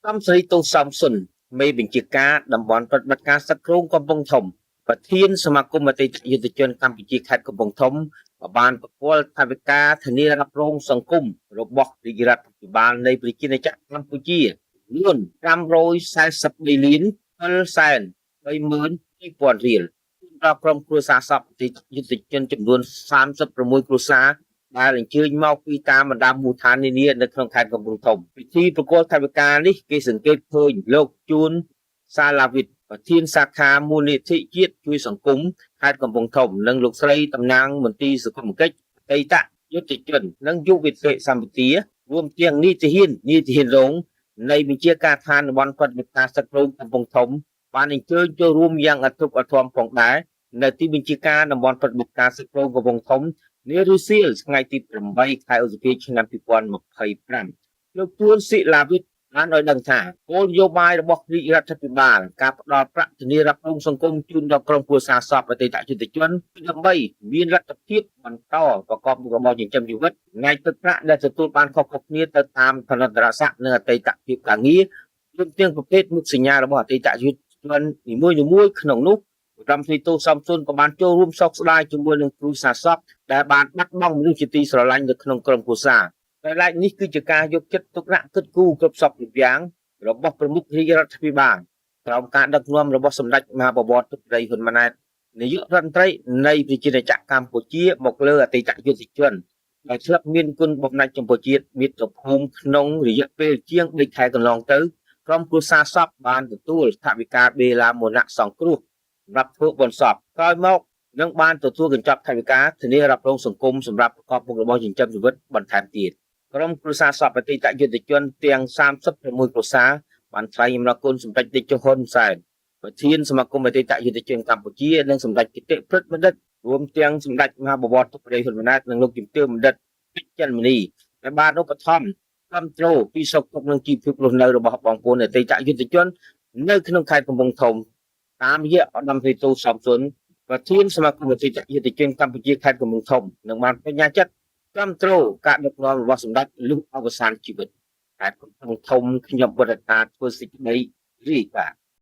Tâm Sri Tô Som Xuânមេបញ្ជាការតំបន់ប្រតិបត្តិការសឹកគ្រោងកំពង់ធំប្រធានសមាគមអតីតយុទ្ធជនកម្ពុជាខេត្តកំពង់ធំបានប្រគល់ថវិកាធានារ៉ាប់រងសង្គមរបស់រាជរដ្ឋាភិបាលនៃប្រជាណាចក្រកម្ពុជាចំនួន543លាន7សែន32000រៀលដល់ក្រុមគ្រួសារសពអតីតយុទ្ធជនចំនួន36គ្រួសារដែលអញ្ជើញមកពីតាមបណ្ដាមូលដ្ឋាននានានៅក្នុងខេត្តកំពង់ធំពិធីប្រគល់ថវិកានេះគេសង្កេតឃើញលោកជួនសាឡាវិតប្រធានសាខាមូលនិធិជាតិជួយសង្គមខេត្តកំពង់ធំនិងលោកស្រីតំណាងមន្ទីរសង្គមគិច្ចអតីតយុទ្ធជននិងយុវវិទ្យាសម្បទារួមទាំងនីតិហ៊ានរងនៃវិជាការឋានតំបន់ប្រតិបត្តិការសឹកគ្រោងកំពង់ធំបានអញ្ជើញចូលរួមយ៉ាងអធិបអធមផងដែរនៅទីបញ្ជាការតំបន់ប្រតិបត្តិការសឹកគ្រោងកំពង់ធំនារុស្ស៊ីលថ្ងៃទី8ខែឧសភាឆ្នាំ2025លោកជួនសិឡាវិទ្យបានឲ្យដឹងថាគោលនយោបាយរបស់រាជរដ្ឋាភិបាលការផ្ដល់ប្រាក់ធានារ៉ាប់រងសង្គមជូនដល់ក្រុមគ្រួសារសពអតីតយុទ្ធជនដើម្បីមានលទ្ធភាពបន្តប្រកបមុខរបរចិញ្ចឹមជីវិតថ្ងៃទឹកប្រាក់ដែលទទួលបានខុសៗគ្នាទៅតាមឋានន្តរស័ក្តិនិងអតីតភាពការងាររួមទាំងប្រភេទមុខសញ្ញារបស់អតីតយុទ្ធជននីមួយៗក្នុងនោះរដ្ឋមន្ត្រីទូសំសុនក៏បានចូលរួមសោកស្ដាយជាមួយនឹងគ្រួសារសពដែលបានបាត់បង់មនុស្សជាទីស្រឡាញ់នៅក្នុងក្រុមគ្រួសារតែឡែកនេះគឺជាការយកចិត្តទុកដាក់គិតគូរគ្រប់សពគ្រប់យ៉ាងរបស់ប្រមុខរាជរដ្ឋាភិបាលក្រោមការដឹកនាំរបស់សម្ដេចមហាបវរទុត្រីហ៊ុនម៉ាណែតនាយករដ្ឋមន្ត្រីនៃប្រជាណាចក្រកម្ពុជាមកលើអតីតយុទ្ធជនដែលធ្លាប់មានគុណបំណាច់ចំពោះជាតិមាតុភូមិក្នុងរយៈពេលជាង3ខែកន្លងទៅក្រុមគ្រួសារសពបានទទួលថវិកាបេឡាមនៈសង្គ្រោះសម្រាប់ធ្វើបុណ្យសពក្រោយមកនឹងបានទទួលកញ្ចប់ថវិកាធានារ៉ាប់រងសង្គមសម្រាប់ប្រកបមុខរបរចិញ្ចឹមជីវិតបន្ថែមទៀតក្រុមគ្រួសារសពអតីតយុទ្ធជនទាំង36គ្រួសារបានថ្លែងអំណរគុណសម្ដេចតេជោហ៊ុនសែនប្រធានសមាគមអតីតយុទ្ធជនកម្ពុជានិងសម្ដេចគតិព្រឹទ្ធបណ្ឌិតរួមទាំងសម្ដេចមហាបវរទុត្រីហ៊ុនម៉ាណែតនិងលោកជំទាវបណ្ឌិតពេជ្រច័ន្ទមនីដែលបានឧបត្ថម្ភគ្រប់គ្រងពីសុខទុក្ខនិងជីវភាពរស់នៅរបស់បងប្អូនអតីតយុទ្ធជននៅក្នុងខេត្តកំពង់ធំតាមរយៈឧត្តមសេនីយ៍ទូសំសុនប្រធានសមាគមអតីតយុទ្ធជនកម្ពុជាខេត្តកំពង់ធំនឹងបានបញ្ញាចិត្តគ្រប់គ្រងការដឹកនាំរបស់សម្ដេចលុះអវសានជីវិតខេត្តកំពង់ធំខ្ញុំបុត្រតាធ្វើសេចក្តីរាយការណ៍